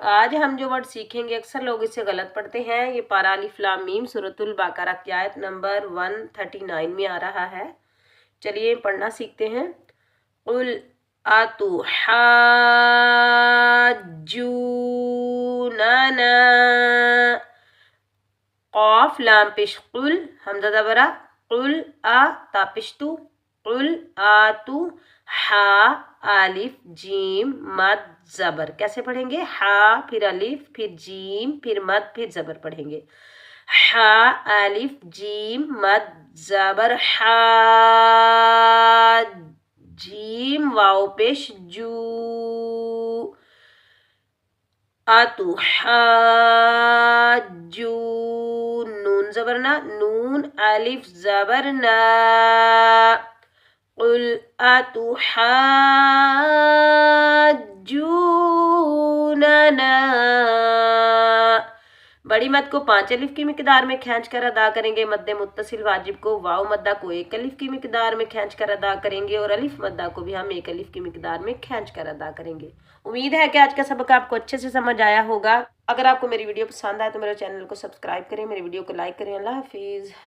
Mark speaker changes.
Speaker 1: आज हम जो वर्ड सीखेंगे अक्सर लोग इसे गलत पढ़ते हैं। ये पारा अलिफ लाम मीम सूरतुल बकरा की आयत नंबर 139 में आ रहा है। चलिए पढ़ना सीखते हैं। कुल अतुहाज्जूनना, क़ाफ लाम पेश कुल, हमज़ा ज़बरा कुल आ तापिश्तु, कुल आतु, हा अलिफ जीम मद ज़बर। कैसे पढ़ेंगे? हा फिर अलिफ फिर जीम फिर मद फिर ज़बर पढ़ेंगे। हा अलिफ जीम मद ज़बर हा, जीम वाव पेश जू, अतुहाज्जू, नून ज़बर ना, नून अलिफ ज़बर ना, कुल अतुहाज्जूनना। बड़ी मद को 5 अलिफ की मिकदार में खींच कर अदा करेंगे। मद्दे मुत्तसिल वाजिब को वाव मद्दा को 1 अलिफ की मिकदार में खींच कर अदा करेंगे और अलिफ मद्दा को भी हम 1 अलिफ की मिकदार में खींच कर अदा करेंगे। उम्मीद है कि आज का सबक आपको अच्छे से समझ आया होगा। अगर आपको मेरी वीडियो पसंद आए तो मेरे चैनल को सब्सक्राइब करें, मेरी वीडियो को लाइक करें। अल्लाह हाफिज़।